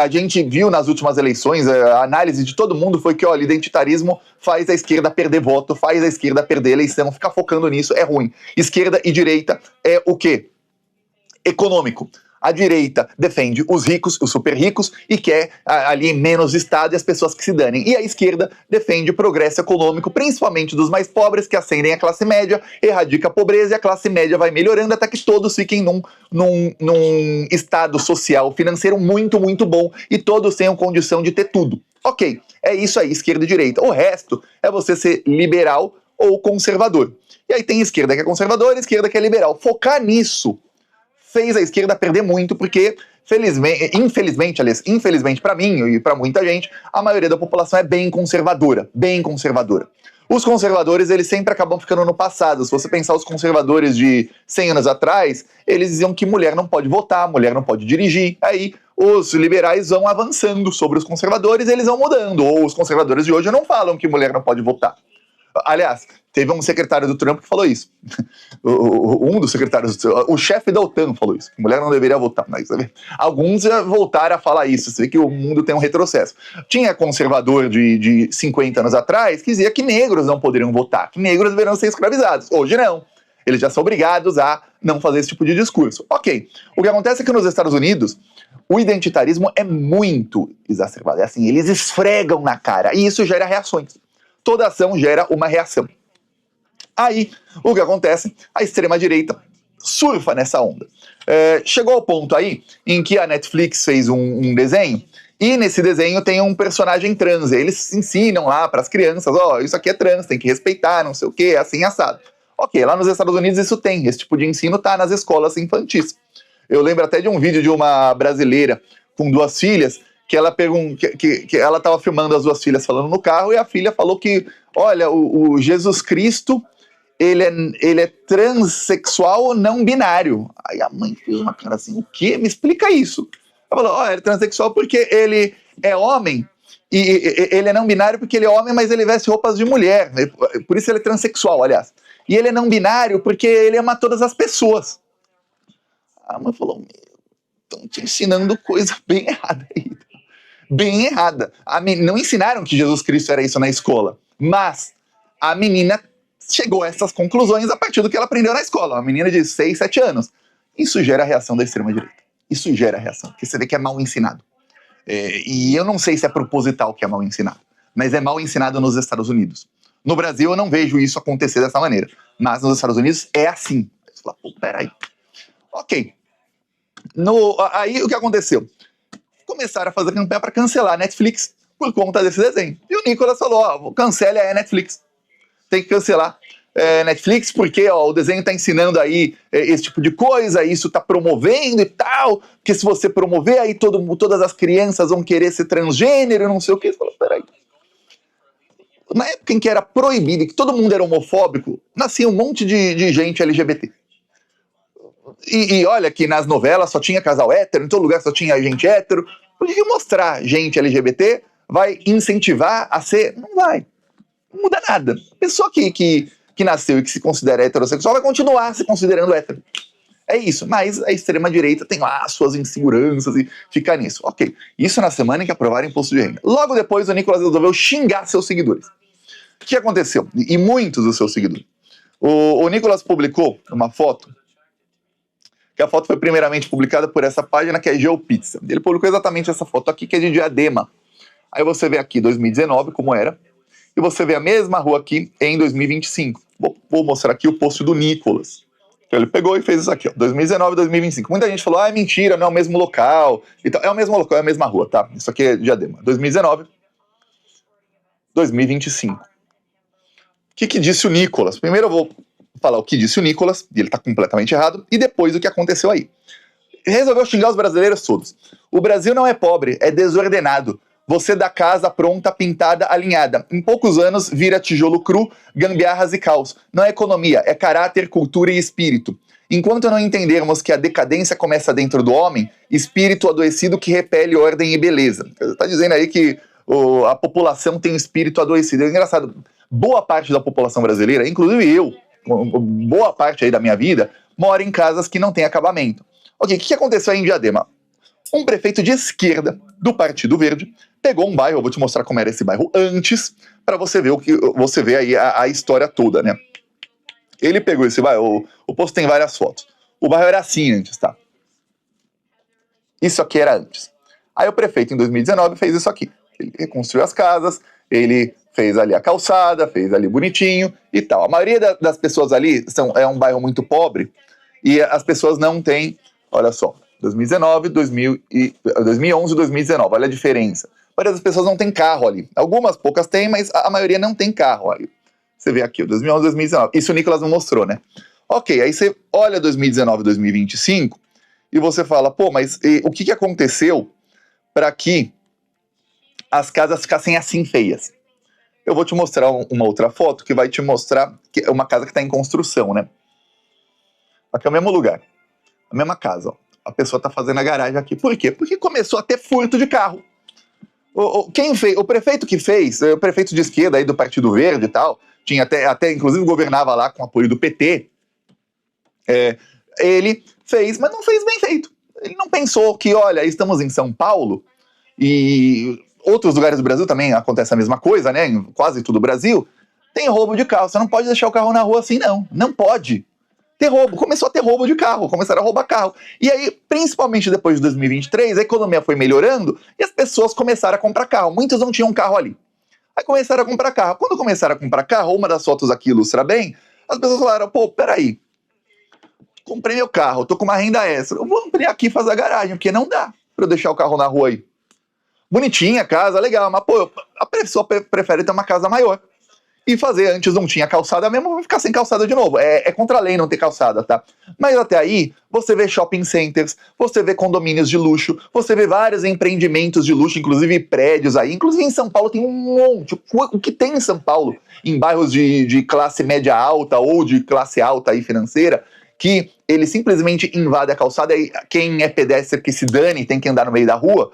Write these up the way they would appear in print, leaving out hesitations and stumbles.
a gente viu nas últimas eleições, a análise de todo mundo foi que, olha, identitarismo faz a esquerda perder voto, faz a esquerda perder eleição, ficar focando nisso é ruim. Esquerda e direita é o quê? Econômico. A direita defende os ricos, os super ricos, e quer ali menos Estado e as pessoas que se danem. E a esquerda defende o progresso econômico, principalmente dos mais pobres, que ascendem a classe média, erradica a pobreza e a classe média vai melhorando até que todos fiquem num estado social, financeiro muito, muito bom e todos tenham condição de ter tudo. Ok, é isso aí, esquerda e direita. O resto é você ser liberal ou conservador. E aí tem esquerda que é conservadora e esquerda que é liberal. Focar nisso fez a esquerda perder muito, porque infelizmente para mim e para muita gente, a maioria da população é bem conservadora, bem conservadora. Os conservadores, eles sempre acabam ficando no passado. Se você pensar os conservadores de 100 anos atrás, eles diziam que mulher não pode votar, mulher não pode dirigir. Aí os liberais vão avançando sobre os conservadores, eles vão mudando. Ou os conservadores de hoje não falam que mulher não pode votar. Aliás, teve um secretário do Trump que falou isso. Um dos secretários, o chefe da OTAN falou isso. Mulher não deveria votar. Mas, alguns já voltaram a falar isso. Você vê que o mundo tem um retrocesso. Tinha conservador de 50 anos atrás que dizia que negros não poderiam votar, que negros deveriam ser escravizados. Hoje não. Eles já são obrigados a não fazer esse tipo de discurso. Ok. O que acontece é que nos Estados Unidos, o identitarismo é muito exacerbado. É assim, eles esfregam na cara. E isso gera reações. Toda ação gera uma reação. Aí, o que acontece? A extrema-direita surfa nessa onda. Chegou ao ponto aí em que a Netflix fez um desenho, e nesse desenho tem um personagem trans. Eles ensinam lá para as crianças, isso aqui é trans, tem que respeitar, não sei o que, assim assado. Ok, lá nos Estados Unidos isso tem, esse tipo de ensino tá nas escolas infantis. Eu lembro até de um vídeo de uma brasileira com 2 filhas, que ela que ela estava filmando as 2 filhas falando no carro, e a filha falou que, olha, o Jesus Cristo, ele é transexual não binário. Aí a mãe fez uma cara assim, o quê? Me explica isso. Ela falou, ele é transexual porque ele é homem, e ele é não binário porque ele é homem, mas ele veste roupas de mulher, por isso ele é transexual, aliás. E ele é não binário porque ele ama todas as pessoas. A mãe falou, estão te ensinando coisa bem errada aí. Bem errada. Não ensinaram que Jesus Cristo era isso na escola, mas a menina chegou a essas conclusões a partir do que ela aprendeu na escola. Uma menina de 6, 7 anos. Isso gera a reação da extrema-direita. Isso gera a reação, porque você vê que é mal ensinado. E eu não sei se é proposital que é mal ensinado, mas é mal ensinado nos Estados Unidos. No Brasil eu não vejo isso acontecer dessa maneira, mas nos Estados Unidos é assim. Você fala, peraí. Ok. Aí o que aconteceu? Começaram a fazer campanha para cancelar a Netflix por conta desse desenho. E o Nicolas falou, cancele a Netflix. Tem que cancelar Netflix porque o desenho está ensinando aí esse tipo de coisa, isso está promovendo e tal, porque se você promover aí todas as crianças vão querer ser transgênero e não sei o que. Você falou, peraí. Na época em que era proibido e que todo mundo era homofóbico, nascia um monte de gente LGBT. E olha que nas novelas só tinha casal hétero, em todo lugar só tinha gente hétero. Podia mostrar gente LGBT, vai incentivar a ser... Não vai. Não muda nada. A pessoa que nasceu e que se considera heterossexual vai continuar se considerando hétero. É isso. Mas a extrema-direita tem lá suas inseguranças e fica nisso. Ok. Isso na semana em que aprovaram imposto de renda. Logo depois, o Nicolas resolveu xingar seus seguidores. O que aconteceu? E muitos dos seus seguidores. O Nicolas publicou uma foto, que a foto foi primeiramente publicada por essa página que é GeoPizza. Ele publicou exatamente essa foto aqui, que é de Diadema. Aí você vê aqui 2019, como era, e você vê a mesma rua aqui em 2025. Vou mostrar aqui o post do Nicolas. Então ele pegou e fez isso aqui, 2019 e 2025. Muita gente falou, é mentira, não é o mesmo local. Então, é o mesmo local, é a mesma rua, tá? Isso aqui é Diadema. 2019, 2025. O que disse o Nicolas? Primeiro eu vou falar o que disse o Nicolas, e ele tá completamente errado, e depois o que aconteceu aí. Resolveu xingar os brasileiros todos. O Brasil não é pobre, é desordenado. Você dá casa pronta, pintada, alinhada. Em poucos anos vira tijolo cru, gambiarras e caos. Não é economia, é caráter, cultura e espírito. Enquanto não entendermos que a decadência começa dentro do homem, espírito adoecido que repele ordem e beleza. Tá dizendo aí que a população tem um espírito adoecido. É engraçado, boa parte da população brasileira, inclusive eu, boa parte aí da minha vida, mora em casas que não tem acabamento. Ok, o que aconteceu aí em Diadema? Um prefeito de esquerda do Partido Verde pegou um bairro, eu vou te mostrar como era esse bairro antes, para você ver você vê aí a história toda, né? Ele pegou esse bairro, o post tem várias fotos. O bairro era assim antes, tá? Isso aqui era antes. Aí o prefeito, em 2019, fez isso aqui. Ele reconstruiu as casas, ele fez ali a calçada, fez ali bonitinho e tal. A maioria das pessoas ali é um bairro muito pobre e as pessoas não têm, olha só, 2019, 2011, 2019, olha a diferença. A maioria das pessoas não tem carro ali. Algumas poucas têm, mas a maioria não tem carro ali. Você vê aqui, 2011, 2019. Isso o Nicolas não mostrou, né? Ok, aí você olha 2019, 2025 e você fala, pô, mas o que aconteceu para que as casas ficassem assim feias? Eu vou te mostrar uma outra foto que vai te mostrar que é uma casa que está em construção, né? Aqui é o mesmo lugar, a mesma casa, ó. A pessoa está fazendo a garagem aqui. Por quê? Porque começou a ter furto de carro. Quem fez? O prefeito que fez, o prefeito de esquerda aí do Partido Verde e tal, tinha até inclusive governava lá com apoio do PT. Ele fez, mas não fez bem feito. Ele não pensou que, olha, estamos em São Paulo e outros lugares do Brasil também acontece a mesma coisa, né? Em quase todo o Brasil tem roubo de carro. Você não pode deixar o carro na rua assim, não. Não pode. Ter roubo. Começou a ter roubo de carro. Começaram a roubar carro. E aí, principalmente depois de 2023, a economia foi melhorando e as pessoas começaram a comprar carro. Muitos não tinham carro ali. Aí começaram a comprar carro. Quando começaram a comprar carro, uma das fotos aqui ilustra bem, as pessoas falaram, pô, peraí, comprei meu carro, tô com uma renda extra, eu vou ampliar aqui e fazer a garagem, porque não dá pra eu deixar o carro na rua aí. Bonitinha a casa, legal, mas pô, a pessoa prefere ter uma casa maior. E fazer, antes não tinha calçada mesmo, vai ficar sem calçada de novo. É contra a lei não ter calçada, tá? Mas até aí, você vê shopping centers, você vê condomínios de luxo, você vê vários empreendimentos de luxo, inclusive prédios aí. Inclusive em São Paulo tem um monte. O que tem em São Paulo, em bairros de classe média alta ou de classe alta aí financeira, que ele simplesmente invade a calçada e quem é pedestre que se dane, tem que andar no meio da rua,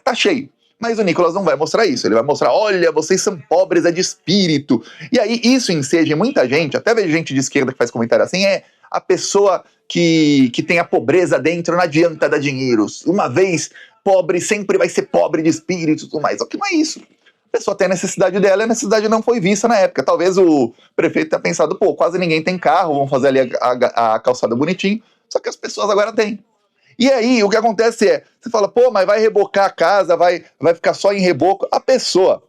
tá cheio. Mas o Nicolas não vai mostrar isso, ele vai mostrar, olha, vocês são pobres, é de espírito. E aí isso enseja muita gente, até vejo gente de esquerda que faz comentário assim, a pessoa que tem a pobreza dentro, não adianta dar dinheiro. Uma vez pobre, sempre vai ser pobre de espírito e tudo mais. Só que não é isso. A pessoa tem a necessidade dela e a necessidade não foi vista na época. Talvez o prefeito tenha pensado, pô, quase ninguém tem carro, vamos fazer ali a calçada bonitinho. Só que as pessoas agora têm. E aí, o que acontece você fala, pô, mas vai rebocar a casa, vai ficar só em reboco. A pessoa,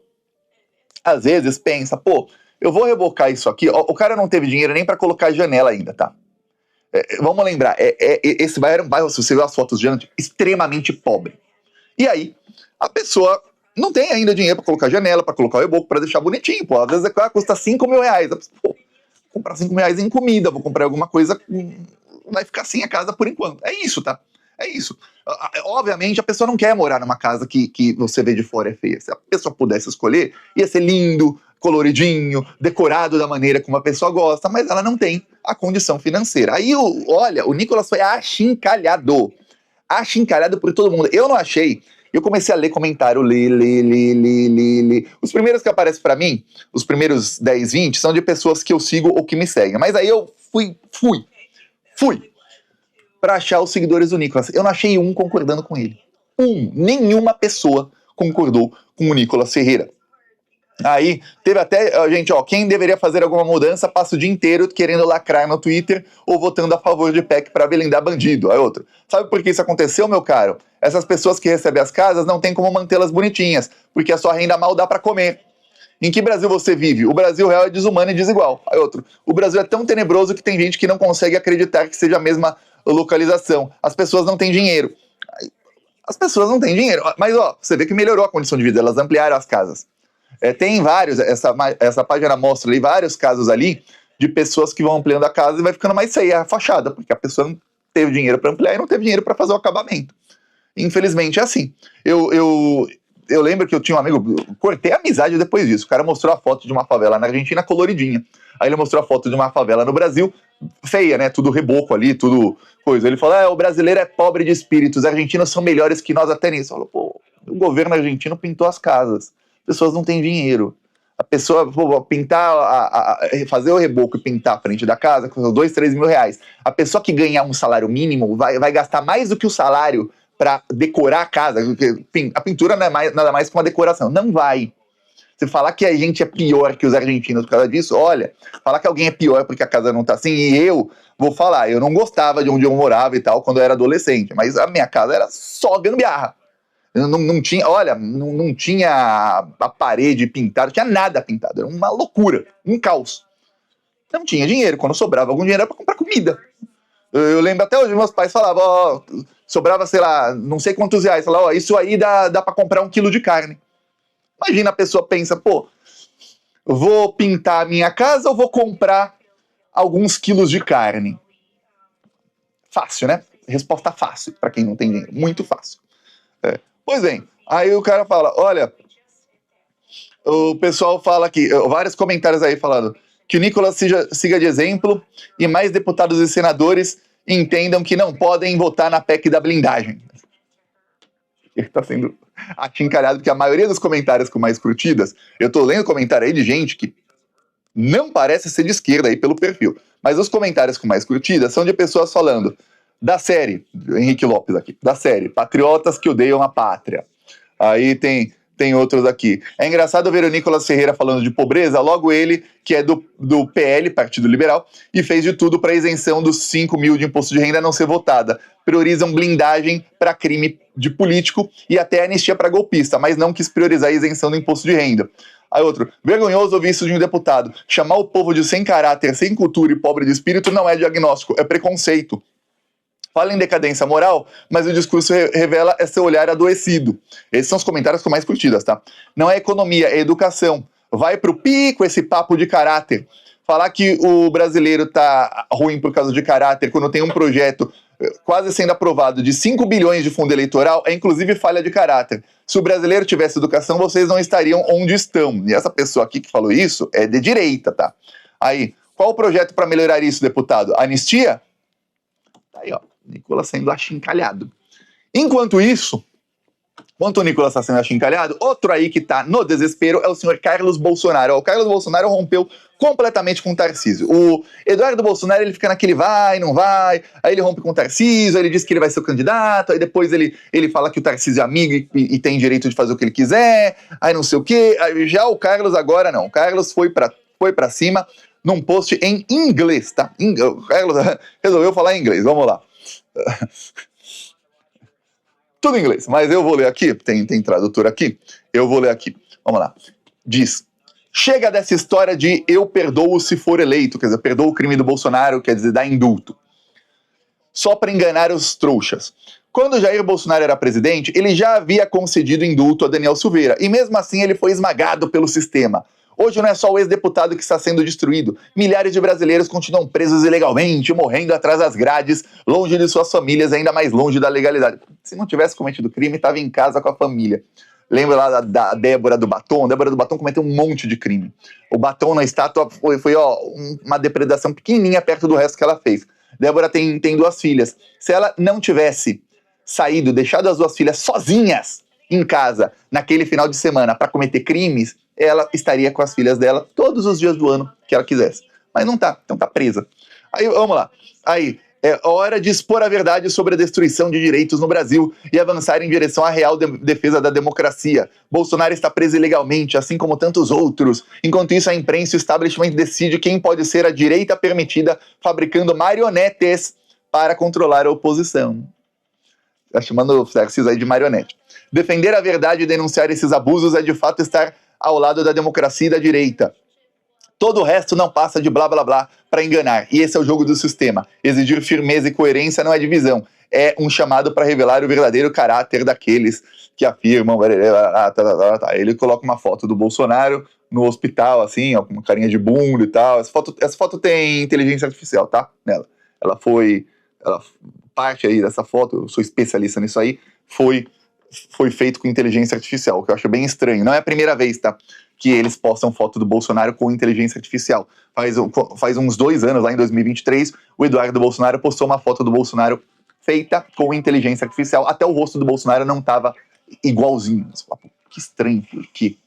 às vezes, pensa, pô, eu vou rebocar isso aqui. O cara não teve dinheiro nem para colocar a janela ainda, tá? Vamos lembrar, esse bairro era um bairro, se você ver as fotos de antes, extremamente pobre. E aí, a pessoa não tem ainda dinheiro para colocar a janela, para colocar o reboco, para deixar bonitinho, pô. Às vezes custa 5 mil reais. Pô, vou comprar 5 mil reais em comida, vou comprar alguma coisa, vai ficar assim a casa por enquanto. É isso, tá? É isso. Obviamente, a pessoa não quer morar numa casa que você vê de fora é feia. Se a pessoa pudesse escolher, ia ser lindo, coloridinho, decorado da maneira como a pessoa gosta, mas ela não tem a condição financeira. Aí, olha, o Nicolas foi achincalhado por todo mundo. Eu não achei. Eu comecei a ler comentário, ler. Os primeiros que aparecem pra mim, os primeiros 10, 20, são de pessoas que eu sigo ou que me seguem. Mas aí eu fui pra achar os seguidores do Nicolas. Eu não achei um concordando com ele. Nenhuma pessoa concordou com o Nicolas Ferreira. Aí, teve até, gente, quem deveria fazer alguma mudança passa o dia inteiro querendo lacrar no Twitter ou votando a favor de PEC para blindar bandido. Aí outro, sabe por que isso aconteceu, meu caro? Essas pessoas que recebem as casas não tem como mantê-las bonitinhas, porque a sua renda mal dá para comer. Em que Brasil você vive? O Brasil real é desumano e desigual. Aí outro, o Brasil é tão tenebroso que tem gente que não consegue acreditar que seja a mesma localização. As pessoas não têm dinheiro. As pessoas não têm dinheiro. Mas, você vê que melhorou a condição de vida, elas ampliaram as casas. Tem vários, essa página mostra ali vários casos ali de pessoas que vão ampliando a casa e vai ficando mais feia a fachada, porque a pessoa não teve dinheiro para ampliar e não teve dinheiro para fazer o acabamento. Infelizmente é assim. Eu lembro que eu tinha um amigo, cortei a amizade depois disso. O cara mostrou a foto de uma favela na Argentina coloridinha. Aí ele mostrou a foto de uma favela no Brasil, feia, né? Tudo reboco ali, tudo coisa. Ele falou, o brasileiro é pobre de espírito, os argentinos são melhores que nós até nisso. Eu falo, pô, o governo argentino pintou as casas. As pessoas não têm dinheiro. A pessoa, fazer o reboco e pintar a frente da casa custa 2, 3 mil reais. A pessoa que ganha um salário mínimo vai gastar mais do que o salário para decorar a casa. A pintura não é nada mais que uma decoração. Não vai. Você falar que a gente é pior que os argentinos por causa disso, olha, falar que alguém é pior porque a casa não tá assim, e eu vou falar, eu não gostava de onde eu morava e tal quando eu era adolescente, mas a minha casa era só gambiarra. Não tinha, olha, não tinha a parede pintada, não tinha nada pintado, era uma loucura, um caos. Não tinha dinheiro, quando sobrava algum dinheiro era pra comprar comida. Eu lembro até hoje, meus pais falavam, ó, sobrava, sei lá, não sei quantos reais, falavam, ó, isso aí dá pra comprar 1 quilo de carne. Imagina a pessoa pensa, pô, vou pintar a minha casa ou vou comprar alguns quilos de carne? Fácil, né? Resposta fácil, para quem não tem dinheiro. Muito fácil. Pois bem, aí o cara fala, olha, o pessoal fala aqui, vários comentários aí falando que o Nicolas siga de exemplo e mais deputados e senadores entendam que não podem votar na PEC da blindagem. Ele está sendo achincalhado, porque a maioria dos comentários com mais curtidas, eu tô lendo comentário aí de gente que não parece ser de esquerda aí pelo perfil, mas os comentários com mais curtidas são de pessoas falando da série, Henrique Lopes aqui, da série Patriotas que Odeiam a Pátria. Aí tem outros aqui. É engraçado ver o Nicolas Ferreira falando de pobreza, logo ele, que é do PL, Partido Liberal, e fez de tudo para a isenção dos 5 mil de imposto de renda não ser votada. Priorizam blindagem para crime de político e até anistia para golpista, mas não quis priorizar a isenção do imposto de renda. Aí outro, vergonhoso ouvir isso de um deputado. Chamar o povo de sem caráter, sem cultura e pobre de espírito não é diagnóstico, é preconceito. Fala em decadência moral, mas o discurso revela seu olhar adoecido. Esses são os comentários com mais curtidas, tá? Não é economia, é educação. Vai pro pico esse papo de caráter. Falar que o brasileiro tá ruim por causa de caráter, quando tem um projeto quase sendo aprovado de 5 bilhões de fundo eleitoral, é inclusive falha de caráter. Se o brasileiro tivesse educação, vocês não estariam onde estão. E essa pessoa aqui que falou isso é de direita, tá? Aí, qual o projeto para melhorar isso, deputado? Anistia? Tá aí, ó. Nicolas sendo achincalhado. Enquanto o Nicolas está sendo achincalhado, outro aí que está no desespero é o senhor Carlos Bolsonaro. O Carlos Bolsonaro rompeu completamente com o Tarcísio. O Eduardo Bolsonaro, ele fica naquele vai, não vai, aí ele rompe com o Tarcísio, aí ele diz que ele vai ser o candidato, aí depois ele fala que o Tarcísio é amigo e tem direito de fazer o que ele quiser, aí não sei o quê. Aí já o Carlos agora não. O Carlos foi pra cima num post em inglês, tá? O Carlos resolveu falar em inglês, vamos lá. Tudo em inglês, mas eu vou ler aqui, tem tradutor aqui, eu vou ler aqui, vamos lá. Diz, chega dessa história de eu perdoo se for eleito, quer dizer, perdoo o crime do Bolsonaro, quer dizer, dá indulto. Só para enganar os trouxas. Quando Jair Bolsonaro era presidente, ele já havia concedido indulto a Daniel Silveira, e mesmo assim ele foi esmagado pelo sistema. Hoje não é só o ex-deputado que está sendo destruído. Milhares de brasileiros continuam presos ilegalmente, morrendo atrás das grades, longe de suas famílias, ainda mais longe da legalidade. Se não tivesse cometido crime, estava em casa com a família. Lembra lá da Débora do Batom? Débora do Batom cometeu um monte de crime. O batom na estátua foi uma depredação pequenininha perto do resto que ela fez. Débora tem 2 filhas. Se ela não tivesse saído, deixado as 2 filhas sozinhas em casa naquele final de semana para cometer crimes, ela estaria com as filhas dela todos os dias do ano que ela quisesse. Mas não tá, então tá presa. Aí, vamos lá. Aí, é hora de expor a verdade sobre a destruição de direitos no Brasil e avançar em direção à real defesa da democracia. Bolsonaro está preso ilegalmente, assim como tantos outros. Enquanto isso, a imprensa e o establishment decide quem pode ser a direita permitida, fabricando marionetes para controlar a oposição. Tá chamando o Tarcísio aí de marionete. Defender a verdade e denunciar esses abusos é de fato estar ao lado da democracia e da direita. Todo o resto não passa de blá blá blá para enganar. E esse é o jogo do sistema. Exigir firmeza e coerência não é divisão. É um chamado para revelar o verdadeiro caráter daqueles que afirmam. Ele coloca uma foto do Bolsonaro no hospital, assim, ó, com uma carinha de bunda e tal. Essa foto tem inteligência artificial, tá? Nela. Parte aí dessa foto, eu sou especialista nisso aí, foi feito com inteligência artificial, o que eu acho bem estranho. Não é a primeira vez, tá, que eles postam foto do Bolsonaro com inteligência artificial. Faz uns 2 anos, lá em 2023, o Eduardo Bolsonaro postou uma foto do Bolsonaro feita com inteligência artificial. Até o rosto do Bolsonaro não estava igualzinho. Que estranho, por quê?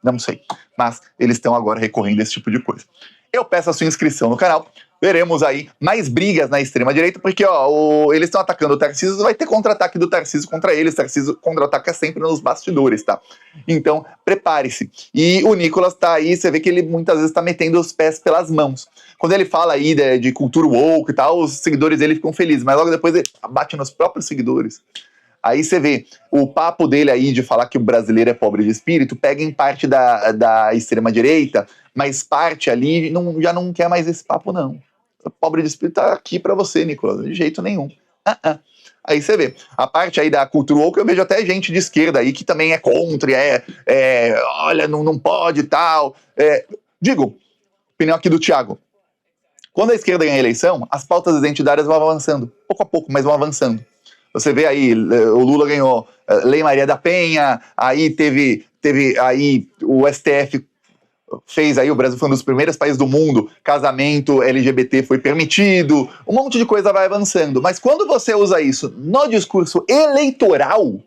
Não sei. Mas eles estão agora recorrendo a esse tipo de coisa. Eu peço a sua inscrição no canal. Veremos aí mais brigas na extrema-direita, porque eles estão atacando o Tarcísio, vai ter contra-ataque do Tarcísio contra eles. Tarcísio contra-ataca sempre nos bastidores, tá? Então, prepare-se. E o Nicolas tá aí, você vê que ele muitas vezes tá metendo os pés pelas mãos. Quando ele fala aí de cultura woke e tal, os seguidores dele ficam felizes, mas logo depois ele bate nos próprios seguidores. Aí você vê, o papo dele aí de falar que o brasileiro é pobre de espírito pega em parte da extrema-direita, mas parte ali já não quer mais esse papo, não. O pobre de espírito tá aqui pra você, Nicolas, de jeito nenhum. Aí você vê, a parte aí da cultura woke, eu vejo até gente de esquerda aí que também é contra, olha, não pode e tal. Digo, opinião aqui do Thiago. Quando a esquerda ganha a eleição, as pautas identitárias vão avançando, pouco a pouco, mas vão avançando. Você vê aí, o Lula ganhou Lei Maria da Penha, aí teve aí o STF fez aí, o Brasil foi um dos primeiros países do mundo, casamento LGBT foi permitido, um monte de coisa vai avançando. Mas quando você usa isso no discurso eleitoral,